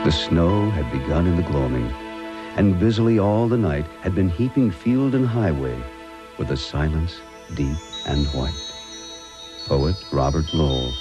The snow had begun in the gloaming, and busily all the night had been heaping field and highway with a silence deep and white. Poet Robert Lowell.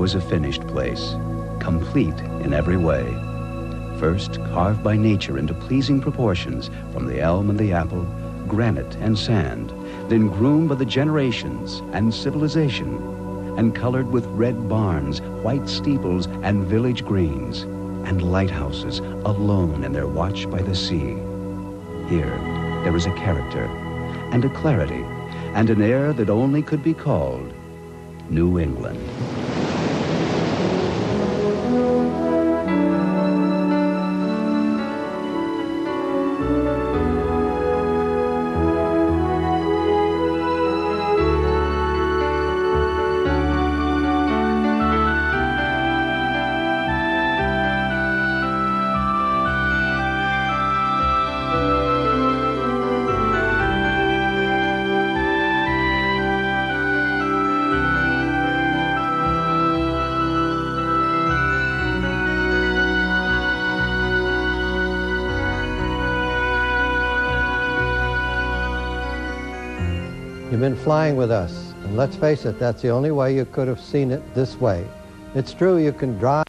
was a finished place, complete in every way. First, carved by nature into pleasing proportions from the elm and the apple, granite and sand, then groomed by the generations and civilization, and colored with red barns, white steeples, and village greens, and lighthouses alone in their watch by the sea. Here, there is a character, and a clarity, and an air that only could be called New England. You've been flying with us, and let's face it, that's the only way you could have seen it this way. It's true you can drive.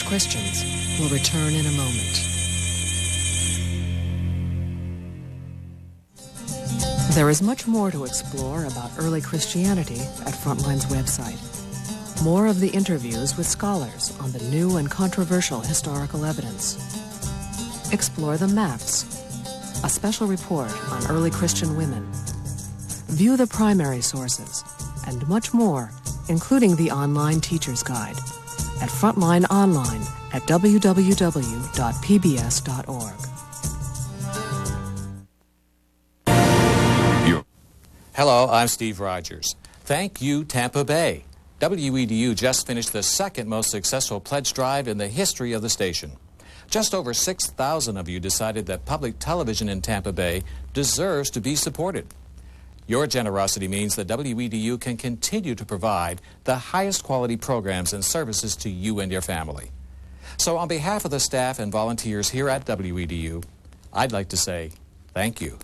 Questions will return in a moment. There is much more to explore about early Christianity at Frontline's website. More of the interviews with scholars on the new and controversial historical evidence. Explore the maps, a special report on early Christian women. View the primary sources, and much more, including the online teacher's guide at Frontline Online at www.pbs.org. Hello, I'm Steve Rogers. Thank you, Tampa Bay. WEDU just finished the second most successful pledge drive in the history of the station. Just over 6,000 of you decided that public television in Tampa Bay deserves to be supported. Your generosity means that WEDU can continue to provide the highest quality programs and services to you and your family. So on behalf of the staff and volunteers here at WEDU, I'd like to say thank you.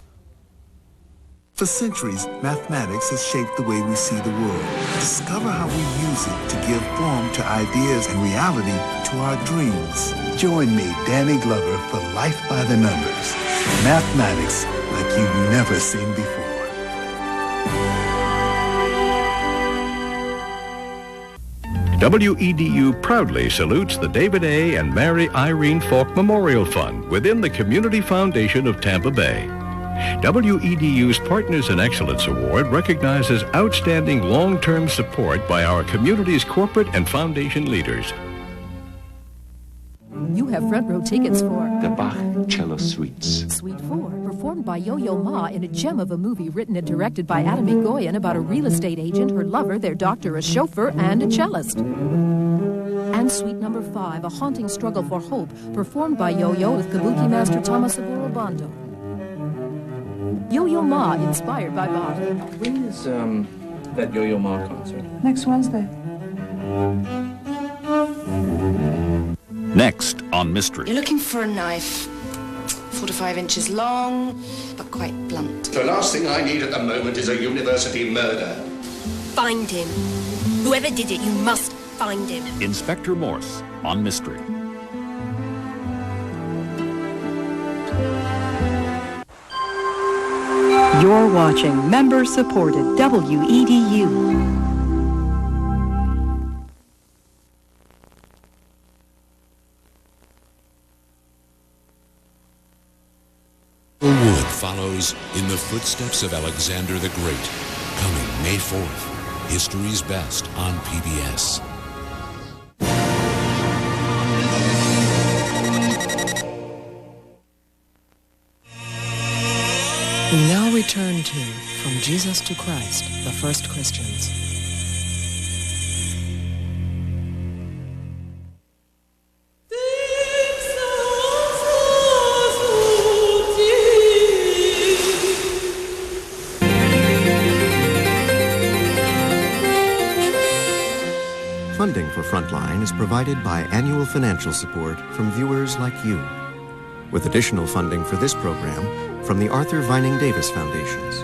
For centuries, mathematics has shaped the way we see the world. Discover how we use it to give form to ideas and reality to our dreams. Join me, Danny Glover, for Life by the Numbers. Mathematics like you've never seen before. WEDU proudly salutes the David A. and Mary Irene Falk Memorial Fund within the Community Foundation of Tampa Bay. WEDU's Partners in Excellence Award recognizes outstanding long-term support by our community's corporate and foundation leaders. You have front row tickets for the Bach Cello Suites. Suite 4, performed by Yo-Yo Ma in a gem of a movie written and directed by Adam Egoyan about a real estate agent, her lover, their doctor, a chauffeur, and a cellist. And Suite number 5, a haunting struggle for hope, performed by Yo-Yo with kabuki master Thomas Saburo Bando. Yo-Yo Ma, inspired by Bach. When is that Yo-Yo Ma concert? Next Wednesday. Next on Mystery. You're looking for a knife. 4 to 5 inches long, but quite blunt. The last thing I need at the moment is a university murder. Find him. Whoever did it, you must find him. Inspector Morse on Mystery. You're watching member-supported WEDU. Wood follows in the footsteps of Alexander the Great, coming May 4th. History's Best on PBS. We now return to From Jesus to Christ, the First Christians. Funding for Frontline is provided by annual financial support from viewers like you. with additional funding for this program from the Arthur Vining Davis Foundations.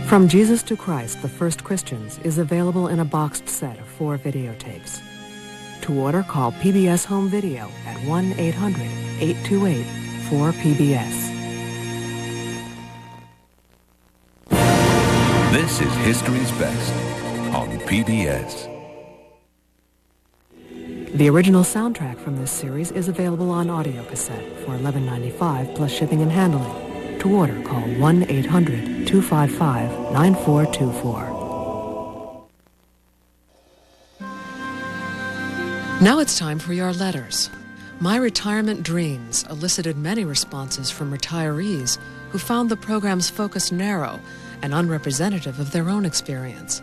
From Jesus to Christ, the First Christians is available in a boxed set of 4 videotapes. To order, call PBS Home Video at 1-800-828-4PBS. This is History's Best on PBS. The original soundtrack from this series is available on audio cassette for $11.95 plus shipping and handling. To order, call 1-800-255-9424. Now it's time for your letters. My Retirement Dreams elicited many responses from retirees who found the program's focus narrow and unrepresentative of their own experience.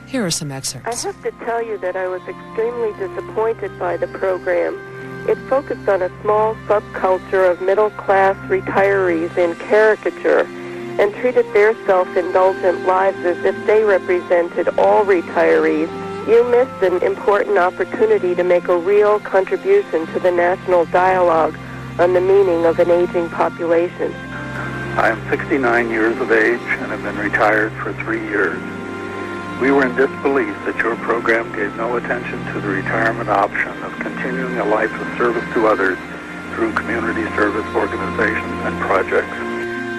Here are some excerpts. I have to tell you that I was extremely disappointed by the program. It focused on a small subculture of middle-class retirees in caricature and treated their self-indulgent lives as if they represented all retirees. You missed an important opportunity to make a real contribution to the national dialogue on the meaning of an aging population. I am 69 years of age and have been retired for 3 years. We were in disbelief that your program gave no attention to the retirement option of continuing a life of service to others through community service organizations and projects.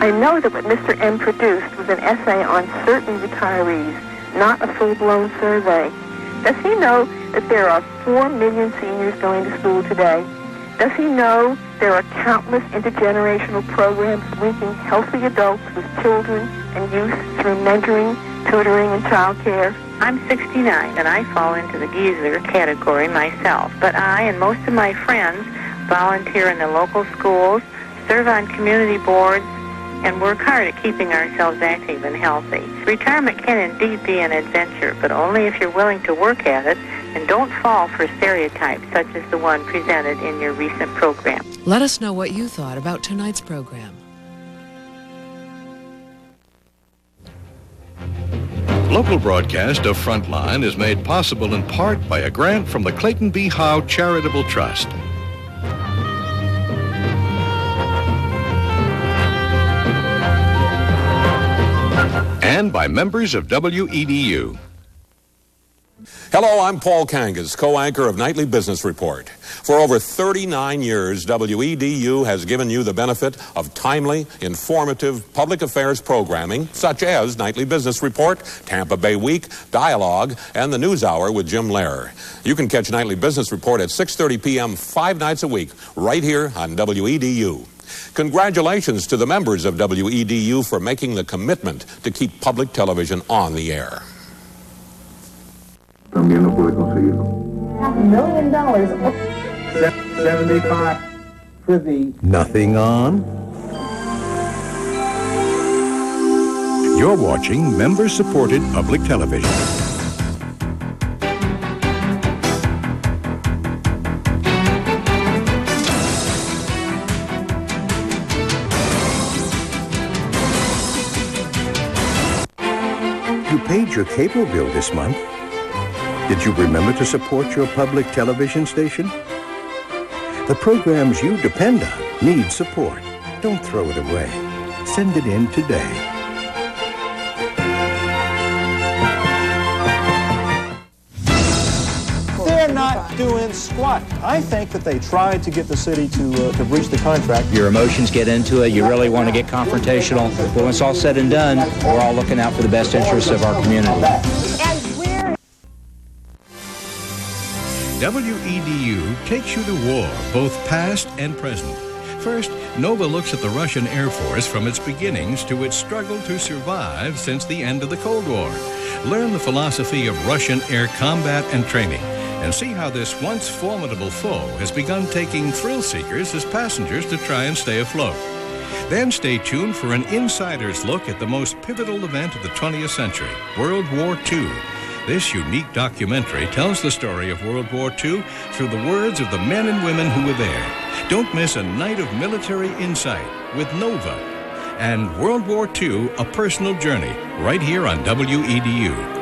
I know that what Mr. M produced was an essay on certain retirees, not a full-blown survey. Does he know that there are 4 million seniors going to school today? Does he know there are countless intergenerational programs linking healthy adults with children and youth through mentoring, tutoring, and child care? I'm 69, and I fall into the geezer category myself. But I and most of my friends volunteer in the local schools, serve on community boards, and work hard at keeping ourselves active and healthy. Retirement can indeed be an adventure, but only if you're willing to work at it and don't fall for stereotypes such as the one presented in your recent program. Let us know what you thought about tonight's program. Local broadcast of Frontline is made possible in part by a grant from the Clayton B. Howe Charitable Trust. And by members of WEDU. Hello, I'm Paul Kangas, co-anchor of Nightly Business Report. For over 39 years, WEDU has given you the benefit of timely, informative public affairs programming, such as Nightly Business Report, Tampa Bay Week, Dialogue, and the News Hour with Jim Lehrer. You can catch Nightly Business Report at 6:30 p.m. 5 nights a week, right here on WEDU. Congratulations to the members of WEDU for making the commitment to keep public television on the air. $1 million. 75 for the... Nothing on? You're watching member-supported public television. You paid your cable bill this month. Did you remember to support your public television station? The programs you depend on need support. Don't throw it away. Send it in today. They're not doing squat. I think that they tried to get the city to breach the contract. Your emotions get into it. You really want to get confrontational. But when it's all said and done, we're all looking out for the best interests of our community. WEDU takes you to war, both past and present. First, Nova looks at the Russian Air Force from its beginnings to its struggle to survive since the end of the Cold War. Learn the philosophy of Russian air combat and training, and see how this once formidable foe has begun taking thrill seekers as passengers to try and stay afloat. Then stay tuned for an insider's look at the most pivotal event of the 20th century, World War II. This unique documentary tells the story of World War II through the words of the men and women who were there. Don't miss a night of military insight with Nova, and World War II, A Personal Journey, right here on WEDU.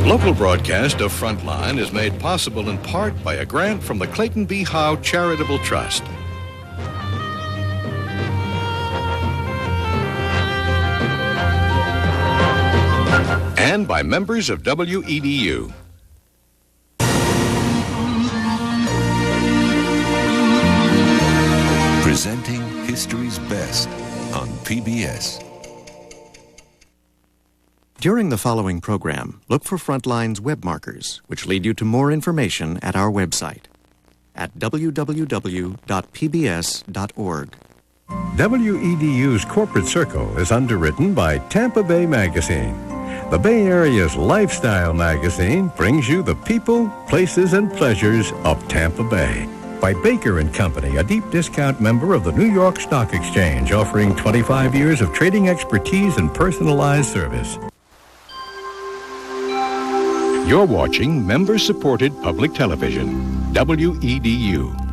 Local broadcast of Frontline is made possible in part by a grant from the Clayton B. Howe Charitable Trust. And by members of WEDU. Presenting History's Best on PBS. During the following program, look for Frontline's web markers, which lead you to more information at our website at www.pbs.org. WEDU's Corporate Circle is underwritten by Tampa Bay Magazine. The Bay Area's lifestyle magazine brings you the people, places, and pleasures of Tampa Bay. By Baker & Company, a deep discount member of the New York Stock Exchange, offering 25 years of trading expertise and personalized service. You're watching member-supported public television, WEDU.